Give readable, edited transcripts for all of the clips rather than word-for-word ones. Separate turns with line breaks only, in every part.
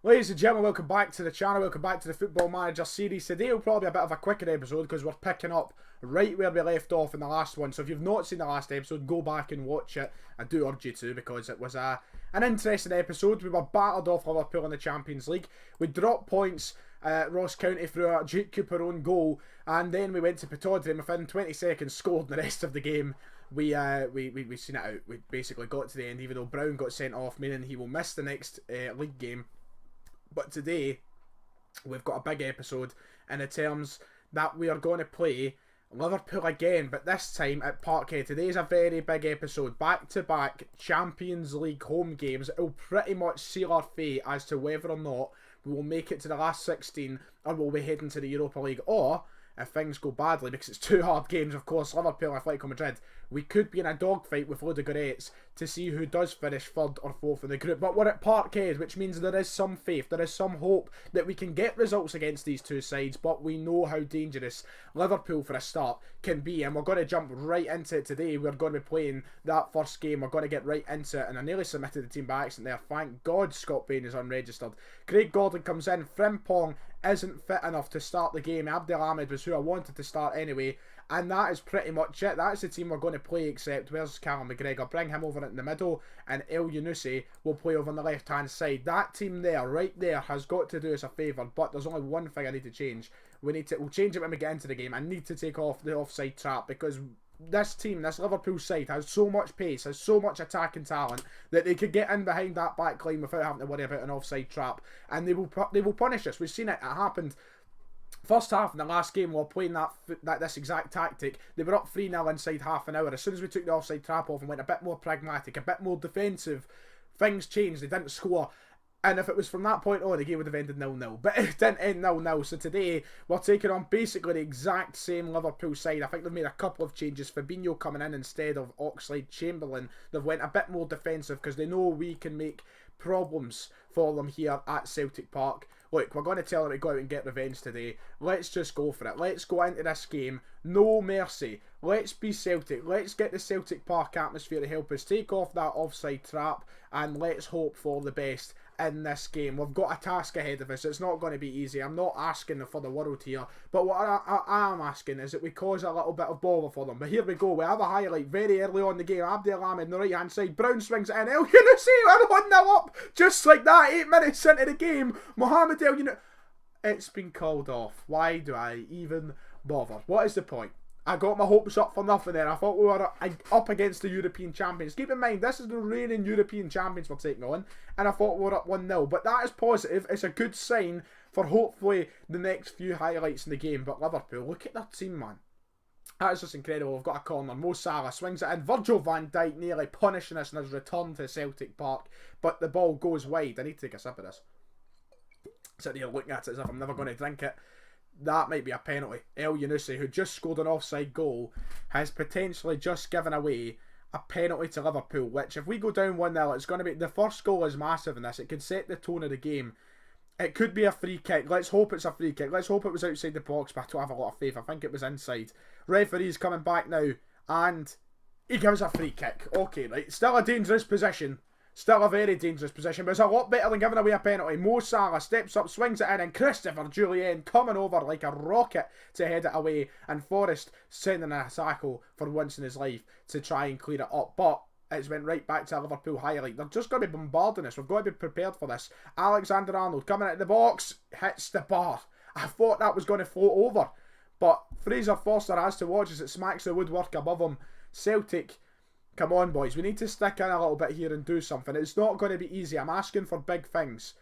Ladies and gentlemen, welcome back to the channel, welcome back to the Football Manager series. Today will probably be a bit of a quicker episode because we're picking up right where we left off in the last one. So if you've not seen the last episode, go back and watch it. I do urge you to, because it was an interesting episode. We were battered off Liverpool in the Champions League. We dropped points at Ross County through a Jake Cooper own goal, and then we went to Pittodrie and within 20 seconds scored the rest of the game. We seen it out. We basically got to the end, even though Brown got sent off, meaning he will miss the next league game. But today, we've got a big episode in the terms that we are going to play Liverpool again, but this time at Parkhead. Today is a very big episode. Back-to-back Champions League home games. It will pretty much seal our fate as to whether or not we will make it to the last 16 or will we head into the Europa League. Or, if things go badly, because it's two hard games, of course, Liverpool and Atletico Madrid, we could be in a dogfight with Ludogorets to see who does finish third or fourth in the group. But we're at Parkhead, which means there is some faith, there is some hope that we can get results against these two sides, but we know how dangerous Liverpool, for a start, can be, and we're going to jump right into it today. We're going to be playing that first game, we're going to get right into it, and I nearly submitted the team by accident there. Thank God Scott Bain is unregistered. Craig Gordon comes in, Frimpong isn't fit enough to start the game. Abdelhamid was who I wanted to start anyway, and that is pretty much it. That's the team we're going to play, except where's Callum McGregor? Bring him over in the middle, and El Yunusi will play over on the left hand side. That team there, right there, has got to do us a favour, but there's only one thing I need to change. We'll change it when we get into the game. I need to take off the offside trap, because this team, this Liverpool side, has so much pace, has so much attacking talent that they could get in behind that back line without having to worry about an offside trap, and they will punish us. We've seen it. It happened first half in the last game. While playing this exact tactic, they were up 3-0 inside half an hour. As soon as we took the offside trap off and went a bit more pragmatic, a bit more defensive, things changed. They didn't score. And if it was from that point on, the game would have ended 0-0. But it didn't end 0-0. So today, we're taking on basically the exact same Liverpool side. I think they've made a couple of changes. Fabinho coming in instead of Oxlade-Chamberlain. They've went a bit more defensive because they know we can make problems for them here at Celtic Park. Look, we're going to tell them to go out and get revenge today. Let's just go for it. Let's go into this game. No mercy. Let's be Celtic. Let's get the Celtic Park atmosphere to help us take off that offside trap, and let's hope for the best in this game. We've got a task ahead of us. It's not going to be easy. I'm not asking for the world here, but what I am asking is that we cause a little bit of bother for them. But here we go. We have a highlight very early on in the game. Abdelhamid on the right hand side. Brown swings it in. El Yunusi, we're 1-0 up. Just like that, 8 minutes into the game. Mohamed El Yunusi. It's been called off. Why do I even bother? What is the point? I got my hopes up for nothing there. I thought we were up against the European champions. Keep in mind, this is the reigning European champions we're taking on, and I thought we were up 1-0. But that is positive. It's a good sign for hopefully the next few highlights in the game. But Liverpool, look at their team, man. That is just incredible. We've got a corner. Mo Salah swings it in. Virgil van Dijk nearly punishing us in his return to Celtic Park, but the ball goes wide. I need to take a sip of this. Sitting here looking at it as if I'm never going to drink it. That might be a penalty. El Yunusi, who just scored an offside goal, has potentially just given away a penalty to Liverpool, which if we go down 1-0, it's going to be... The first goal is massive in this. It could set the tone of the game. It could be a free kick. Let's hope it's a free kick. Let's hope it was outside the box, but I don't have a lot of faith. I think it was inside. Referee's coming back now, and he gives a free kick. Okay, right. Still a dangerous position. Still a very dangerous position, but it's a lot better than giving away a penalty. Mo Salah steps up, swings it in, and Christopher Jullien coming over like a rocket to head it away. And Forrest sending a tackle for once in his life to try and clear it up. But it's went right back to a Liverpool highlight. They're just going to be bombarding us. We've got to be prepared for this. Alexander-Arnold coming out of the box, hits the bar. I thought that was going to float over, but Fraser Forster has to watch as it smacks the woodwork above him. Celtic... Come on, boys. We need to stick in a little bit here and do something. It's not going to be easy. I'm asking for big things.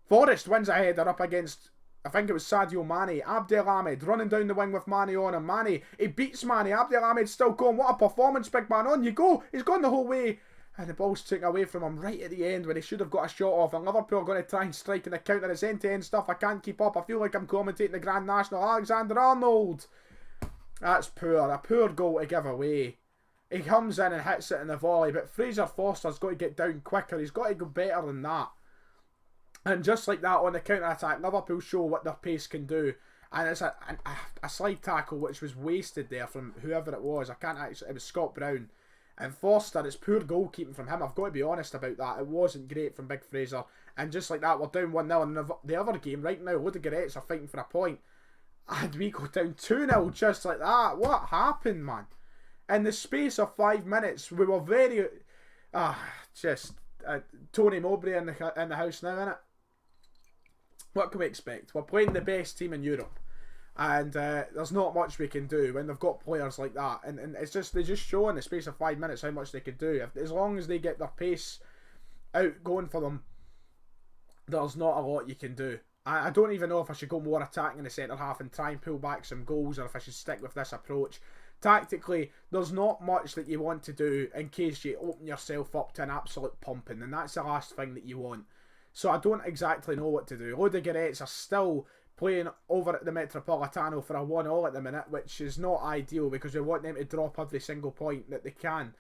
Forrest wins a header up against, I think it was Sadio Mane. Abdelhamid running down the wing with Mane on him. Mane, he beats Mane. Abdelhamid's still going. What a performance, big man. On you go. He's gone the whole way. And the ball's taken away from him right at the end when he should have got a shot off. And Liverpool are going to try and strike in the counter. It's end-to-end stuff. I can't keep up. I feel like I'm commentating the Grand National. Alexander-Arnold. That's poor. A poor goal to give away. He comes in and hits it in the volley, but Fraser Forster's got to get down quicker. He's got to go better than that. And just like that on the counter-attack, Liverpool show what their pace can do. And it's a slide tackle which was wasted there from whoever it was. I can't actually... It was Scott Brown. And Forster, it's poor goalkeeping from him. I've got to be honest about that. It wasn't great from Big Fraser. And just like that, we're down 1-0. And the other game, right now, Ludogorets are fighting for a point. And we go down 2-0 just like that. What happened, man? In the space of 5 minutes, we were very... Tony Mowbray in the house now, innit? What can we expect? We're playing the best team in Europe. And there's not much we can do when they've got players like that. And it's just, they just show in the space of 5 minutes how much they can do. As long as they get their pace out going for them, there's not a lot you can do. I don't even know if I should go more attacking in the centre half and try and pull back some goals, or if I should stick with this approach. Tactically, there's not much that you want to do in case you open yourself up to an absolute pumping, and that's the last thing that you want. So I don't exactly know what to do. Ludogorets are still playing over at the Metropolitano for a 1-1 at the minute, which is not ideal because we want them to drop every single point that they can.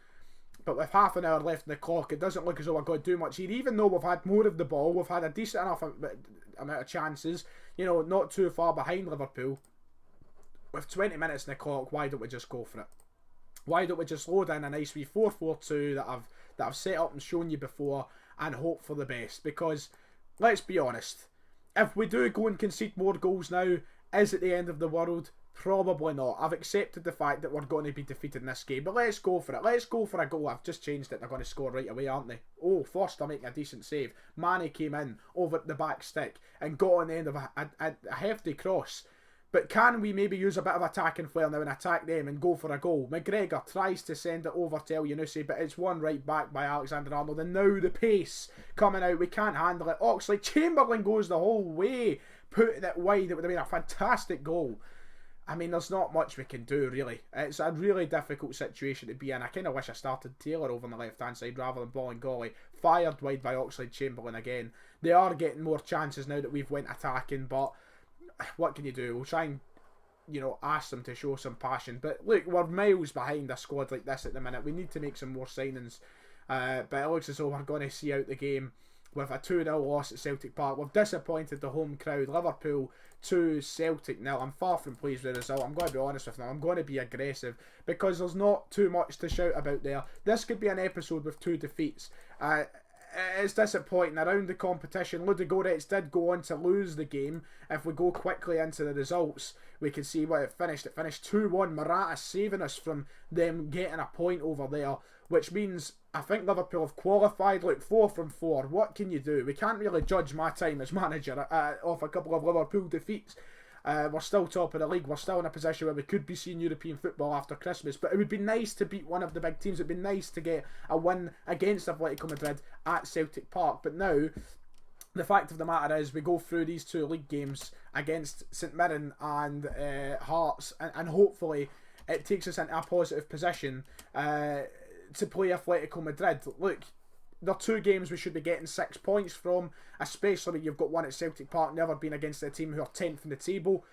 But with half an hour left in the clock, it doesn't look as though we're going to do much here. Even though we've had more of the ball, we've had a decent enough amount of chances, you know, not too far behind Liverpool. With 20 minutes in the clock, why don't we just go for it? Why don't we just load in a nice wee 4-4-2 that I've set up and shown you before and hope for the best? Because, let's be honest, if we do go and concede more goals now, is it the end of the world? Probably not. I've accepted the fact that we're going to be defeated in this game, but let's go for it. Let's go for a goal. I've just changed it. They're going to score right away, aren't they? Oh, Forster making a decent save. Mane came in over the back stick and got on the end of a hefty cross. But can we maybe use a bit of attacking flair now and attack them and go for a goal? McGregor tries to send it over to El Yunusi, but it's won right back by Alexander-Arnold. And now the pace coming out. We can't handle it. Oxlade-Chamberlain goes the whole way, putting it wide. It would have been a fantastic goal. I mean, there's not much we can do, really. It's a really difficult situation to be in. I kind of wish I started Taylor over on the left-hand side rather than Bolingoli. Fired wide by Oxlade-Chamberlain again. They are getting more chances now that we've went attacking, but what can you do? We'll try and, you know, ask them to show some passion. But look, we're miles behind a squad like this at the minute. We need to make some more signings. But it looks as though we're going to see out the game with a 2-0 loss at Celtic Park. We've disappointed the home crowd. Liverpool 2, Celtic 0. I'm far from pleased with the result. I'm going to be honest with them. I'm going to be aggressive because there's not too much to shout about there. This could be an episode with 2 defeats. It's disappointing. Around the competition, Ludogorets did go on to lose the game. If we go quickly into the results, we can see what it finished. It finished 2-1. Morata saving us from them getting a point over there, which means I think Liverpool have qualified. Look, 4 from 4. What can you do? We can't really judge my time as manager off a couple of Liverpool defeats. We're still top of the league. We're still in a position where we could be seeing European football after Christmas. But it would be nice to beat one of the big teams. It would be nice to get a win against Atletico Madrid at Celtic Park. But now, the fact of the matter is, we go through these 2 league games against St Mirren and Hearts. And hopefully, it takes us into a positive position to play Atletico Madrid. Look, there are 2 games we should be getting 6 points from, especially when you've got one at Celtic Park, never been against a team who are 10th in the table.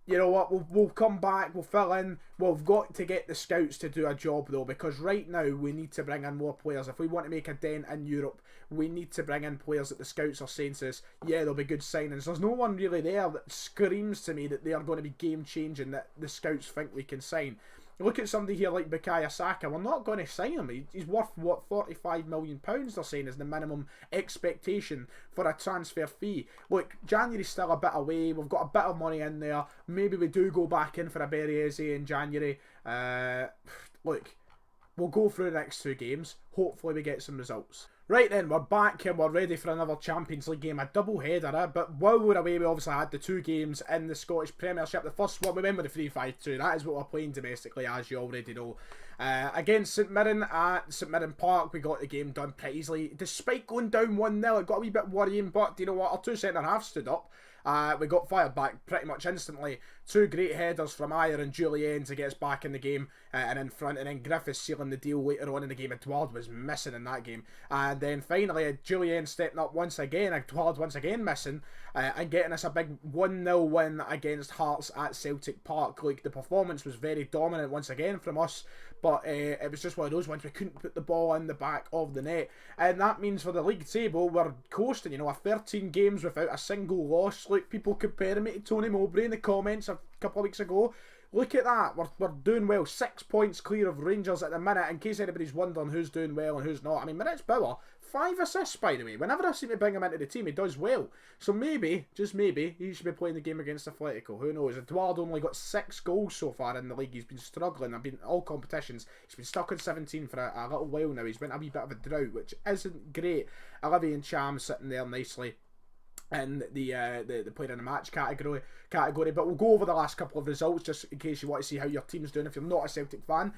You know what, we'll come back, we'll fill in. We've got to get the scouts to do a job though, because right now we need to bring in more players. If we want to make a dent in Europe, we need to bring in players that the scouts are saying to us, yeah, they'll be good signings. There's no one really there that screams to me that they are going to be game changing, that the scouts think we can sign. Look at somebody here like Bukayo Saka. We're not going to sign him. He's worth, what, £45 million they're saying is the minimum expectation for a transfer fee. Look, January's still a bit away. We've got a bit of money in there. Maybe we do go back in for a Berriese in January. Look, we'll go through the next 2 games. Hopefully we get some results. Right then, we're back and we're ready for another Champions League game, a double header, but while we were away we obviously had the 2 games in the Scottish Premiership. The first one we went with the 3-5-2, that is what we're playing domestically, as you already know. Against St Mirren at St Mirren Park, we got the game done pretty easily, despite going down 1-0. It got a wee bit worrying, but you know what, our 2 centre-halves stood up. We got fired back pretty much instantly. 2 great headers from Ayer and Julien to get us back in the game and in front, and then Griffiths sealing the deal later on in the game. Edouard was missing in that game, and then finally Julien stepping up once again, Edouard once again missing, and getting us a big 1-0 win against Hearts at Celtic Park. Like, the performance was very dominant once again from us, but it was just one of those ones we couldn't put the ball in the back of the net, and that means for the league table we're coasting, you know, 13 games without a single loss. Like, people comparing me to Tony Mowbray in the comments a couple of weeks ago. look at that. We're doing well. 6 points clear of Rangers at the minute. In case anybody's wondering who's doing well and who's not. I mean, Moritz Bauer, 5 assists, by the way. Whenever I seem to bring him into the team, he does well. So maybe, just maybe, he should be playing the game against Atletico. Who knows? Eduardo only got 6 goals so far in the league. He's been struggling. I've been all competitions. He's been stuck on 17 for a little while now. He's been a wee bit of a drought, which isn't great. Olivier and Cham sitting there nicely in the player in the match category, but we'll go over the last couple of results just in case you want to see how your team's doing if you're not a Celtic fan.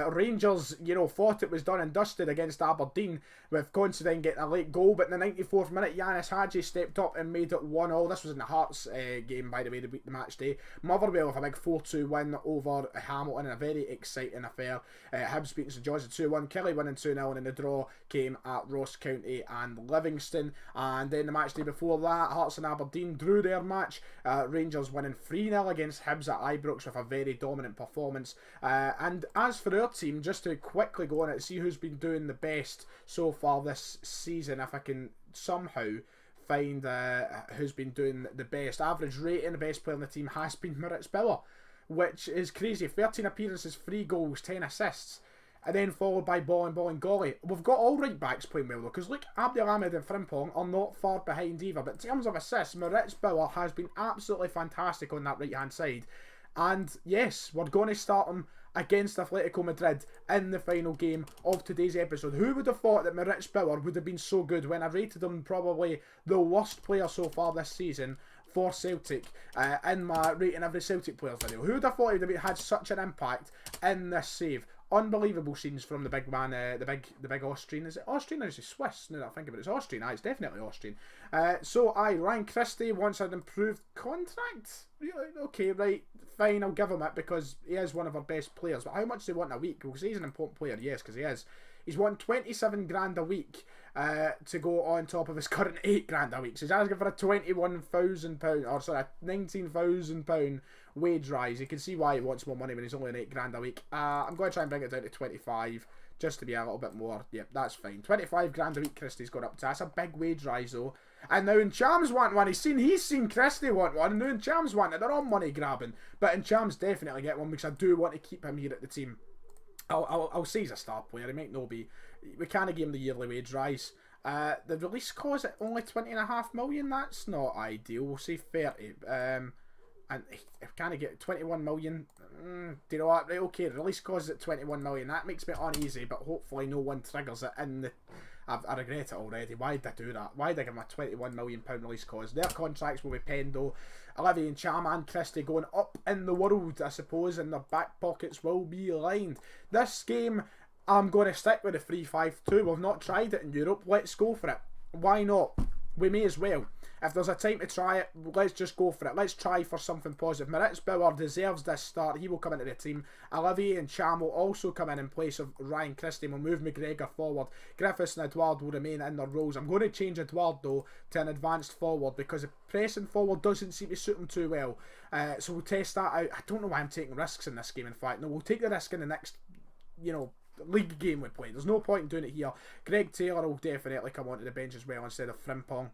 Rangers, thought it was done and dusted against Aberdeen with Considine getting a late goal, but in the 94th minute Yanis Hadji stepped up and made it 1-1. This was in the Hearts game, by the way, the match day. Motherwell with a big 4-2 win over Hamilton in a very exciting affair. Hibs beating St John's 2-1, Kelly winning 2-0, and the draw came at Ross County and Livingston. And then the match day before that, Hearts and Aberdeen drew their match. Rangers winning 3-0 against Hibs at Ibrox with a very dominant performance. And as for our team, just to quickly go on it, see who's been doing the best so far this season, if I can somehow find who's been doing the best. Average rating, the best player on the team has been Moritz Bauer, which is crazy. 13 appearances, 3 goals, 10 assists. And then followed by Ball and Golly. We've got all right backs playing well though, because look, Abdelhamid and Frimpong are not far behind either. But in terms of assists, Moritz Bauer has been absolutely fantastic on that right hand side. And yes, we're going to start him against Atletico Madrid in the final game of today's episode. Who would have thought that Moritz Bauer would have been so good when I rated him probably the worst player so far this season for Celtic in my rating every Celtic players video? Who would have thought he would have had such an impact in this save? Unbelievable scenes from the big man, the big Austrian. Is it Austrian or is it Swiss? No, I think of it. It's Austrian. It's definitely Austrian. Ryan Christie wants an improved contract. Okay, right, fine, I'll give him it because he is one of our best players. But how much do they want a week? Because he's an important player, yes, because he is. He's won 27 grand a week to go on top of his current 8 grand a week. So he's asking for a £21,000, or sorry, a £19,000 wage rise. You can see why he wants more money when he's only on 8 grand a week. I'm going to try and bring it down to 25 just to be a little bit more. Yep, that's fine. 25 grand a week Christie's got up to. That's a big wage rise though. And now Ncham's want one. He's seen Christie want one, and now Ncham's want it. They're all money grabbing. But Ncham's definitely get one because I do want to keep him here at the team. I'll say he's a star player. He might not be. We can't give him the yearly wage rise. The release cost at only 20.5 million. That's not ideal. We'll say 30. And can I get 21 million? Do you know what? Right, okay, the release cost at 21 million. That makes me uneasy, but hopefully no one triggers it in the. I regret it already. Why did I do that? Why did I give him a £21 million release cost? Their contracts will be penned though. Olivier and Cham and Christie going up in the world, I suppose, and their back pockets will be lined. This game, I'm going to stick with the 3-5-2. We've not tried it in Europe. Let's go for it. Why not? We may as well. If there's a time to try it, let's just go for it. Let's try for something positive. Moritz Bauer deserves this start. He will come into the team. Olivier and Cham will also come in place of Ryan Christie. We'll move McGregor forward. Griffiths and Edouard will remain in their roles. I'm going to change Edouard though to an advanced forward because the pressing forward doesn't seem to suit him too well. So we'll test that out. I don't know why I'm taking risks in this game. In fact, no, we'll take the risk in the next, league game we play. There's no point in doing it here. Greg Taylor will definitely come onto the bench as well instead of Frimpong.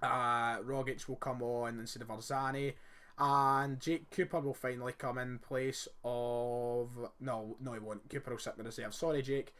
Rogic will come on instead of Arzani, and Jake Cooper will finally come in place of no he won't. Cooper will sit in the reserve. Sorry Jake.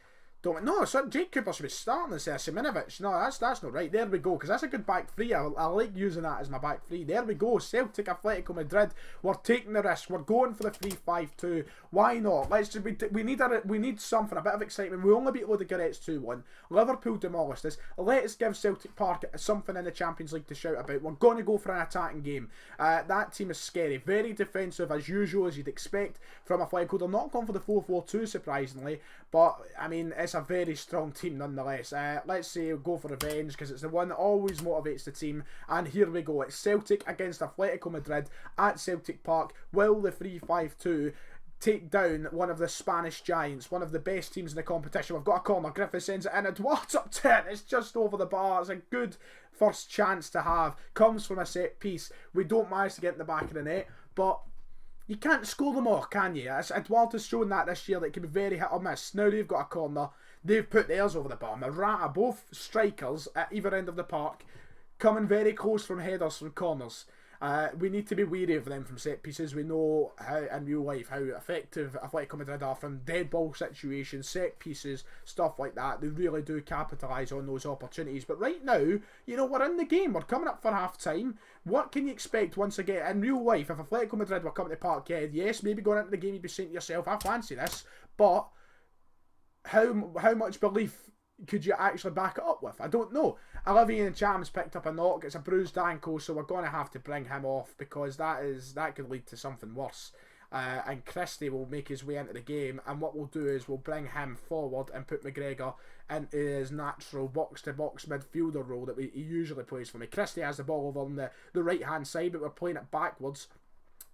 Jake Cooper should be starting instead of Simonovic. No, that's not right. There we go, because that's a good back three. I like using that as my back three. There we go. Celtic, Atletico Madrid. We're taking the risk. We're going for the 3-5-2. Why not? We need something, a bit of excitement. We only beat Ludogorets 2-1. Liverpool demolished us. Let's give Celtic Park something in the Champions League to shout about. We're going to go for an attacking game. That team is scary. Very defensive as usual, as you'd expect from Atletico. They're not going for the 4-4-2 surprisingly, but I mean it's a very strong team nonetheless. Let's say go for revenge because it's the one that always motivates the team. And here we go. It's Celtic against Atletico Madrid at Celtic Park. Will the 3-5-2 take down one of the Spanish giants, one of the best teams in the competition? We've got a corner. Griffith sends it in. Eduard's up to it. It's just over the bar. It's a good first chance to have. Comes from a set piece. We don't manage to get in the back of the net, but you can't score them all, can you? Eduard has shown that this year that it can be very hit or miss. Now they've got a corner. They've put theirs over the bar. Morata, both strikers at either end of the park, coming very close from headers from corners. We need to be wary of them from set pieces. We know how in real life how effective Atletico Madrid are from dead ball situations, set pieces, stuff like that. They really do capitalise on those opportunities. But right now, you know, we're in the game. We're coming up for half time. What can you expect once again in real life? If Atletico Madrid were coming to Parkhead, yes, maybe going into the game you'd be saying to yourself, I fancy this, but how much belief could you actually back it up with? I don't know. Olivier Nchamb's picked up a knock. It's a bruised ankle, so we're going to have to bring him off because that could lead to something worse. And Christie will make his way into the game, and what we'll do is we'll bring him forward and put McGregor into his natural box-to-box midfielder role that he usually plays for me. Christie has the ball over on the right-hand side, but we're playing it backwards,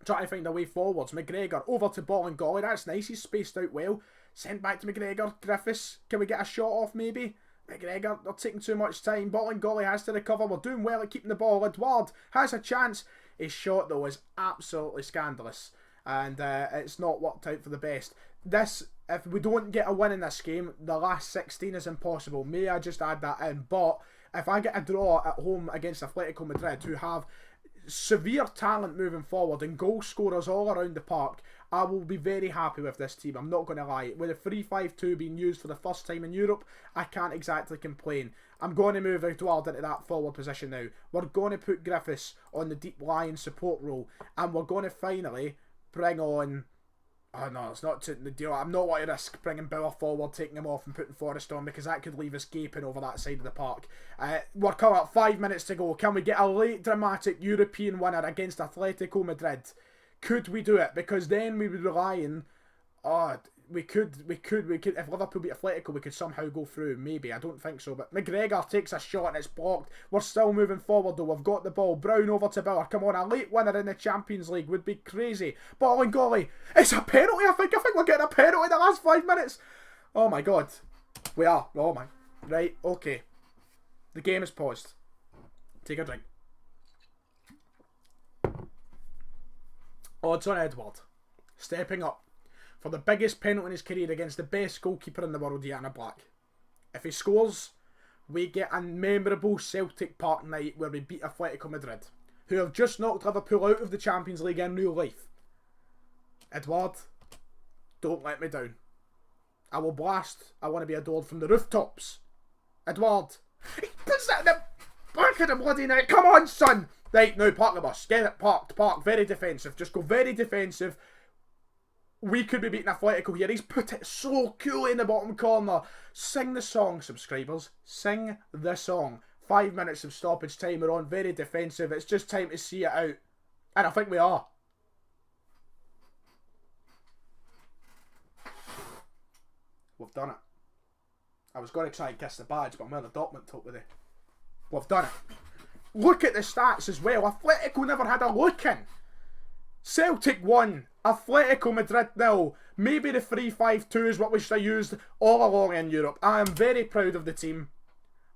trying to find a way forwards. McGregor over to Bolingoli. That's nice. He's spaced out well. Sent back to McGregor. Griffiths, can we get a shot off maybe? McGregor, they're taking too much time. Bolingoli has to recover. We're doing well at keeping the ball. Edouard has a chance. His shot though is absolutely scandalous, and it's not worked out for the best. If we don't get a win in this game, the last 16 is impossible. May I just add that in? But if I get a draw at home against Atletico Madrid, who have severe talent moving forward and goal scorers all around the park, I will be very happy with this team. I'm not going to lie. With a 3-5-2 being used for the first time in Europe, I can't exactly complain. I'm going to move Edouard into that forward position now. We're going to put Griffiths on the deep line support role, and we're going to finally bring on... Oh no, it's not the deal. I'm not wanting to risk bringing Bauer forward, taking him off and putting Forrest on, because that could leave us gaping over that side of the park. We're coming up 5 minutes to go. Can we get a late dramatic European winner against Atletico Madrid? Could we do it? Because then we would rely on... we could. If Liverpool beat Atletico, we could somehow go through. Maybe. I don't think so. But McGregor takes a shot and it's blocked. We're still moving forward though. We've got the ball. Brown over to Bauer. Come on, a late winner in the Champions League would be crazy. Bolingoli. It's a penalty, I think. We're getting a penalty in the last 5 minutes. Oh my God. We are. Oh my. Right, okay. The game is paused. Take a drink. Odds on Edouard stepping up for the biggest penalty in his career against the best goalkeeper in the world, Yana Black. If he scores, we get a memorable Celtic Park night where we beat Atletico Madrid, who have just knocked Liverpool out of the Champions League in real life. Edouard, don't let me down. I will blast I Want to Be Adored from the rooftops. Edouard, he puts that in the back of the bloody net. Come on, son. Right, now park the bus. Get it parked. Park. Very defensive. Just go very defensive. We could be beating Atletico here. He's put it so coolly in the bottom corner. Sing the song, subscribers. Sing the song. 5 minutes of stoppage time. We're on very defensive. It's just time to see it out. And I think we are. We've done it. I was going to try and kiss the badge, but I'm wearing the Dortmund top with it. We've done it. Look at the stats as well. Atletico never had a look in. Celtic won. Atletico Madrid nil. Maybe the 3-5-2 is what we should have used all along in Europe. I am very proud of the team.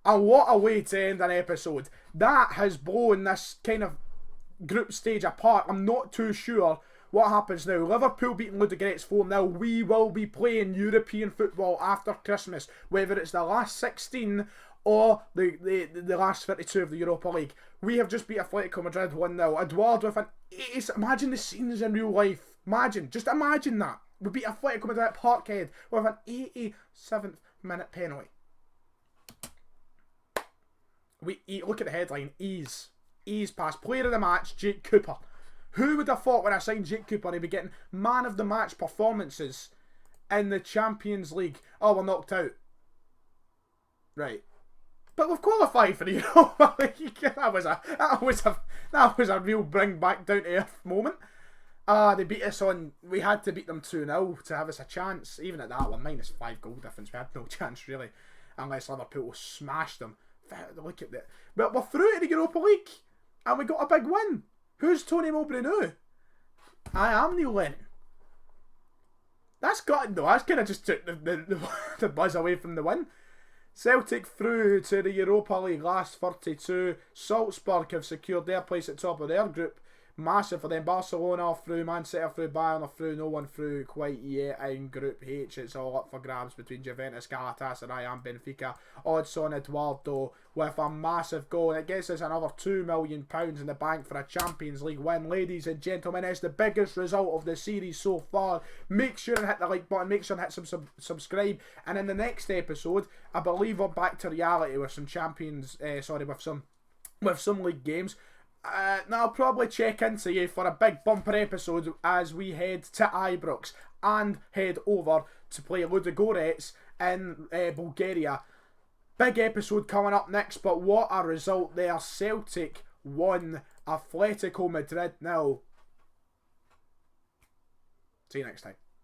And what a way to end an episode. That has blown this kind of group stage apart. I'm not too sure what happens now. Liverpool beating Ludogorets 4-0. We will be playing European football after Christmas. Whether it's the last 16 or the last 32 of the Europa League. We have just beat Atletico Madrid 1-0. Edouard with an 80... Imagine the scenes in real life. Just imagine that. We beat Atletico Madrid at Parkhead with an 87th minute penalty. Look at the headline. Ease pass. Player of the match, Jake Cooper. Who would have thought when I signed Jake Cooper he'd be getting man of the match performances in the Champions League? Oh, we're knocked out. Right. But we've qualified for the Europa League. That was a real bring back down to earth moment. They beat us on... We had to beat them 2-0 to have us a chance. Even at that one, -5 goal difference. We had no chance really. Unless Liverpool smashed them. Look at that. But we're through to the Europa League. And we got a big win. Who's Tony Mowbray now? I am Neil Lennon. That's got... No, that's kind of just took the buzz away from the win. Celtic through to the Europa League last 32. Salzburg have secured their place at top of their group. massive for them. Barcelona are through, Man City are through, Bayern are through, no one through quite yet in Group H. It's all up for grabs between Juventus, Galatasaray and Benfica. Odds on Eduardo with a massive goal, and it gets us another £2 million in the bank for a Champions League win. Ladies and gentlemen, it's the biggest result of the series so far. Make sure and hit the like button, make sure and hit some subscribe, and in the next episode, I believe we're back to reality with some with some league games. Now I'll probably check into you for a big bumper episode as we head to Ibrox and head over to play Ludogorets in Bulgaria. Big episode coming up next, but what a result there. Celtic 1, Atletico Madrid 0. See you next time.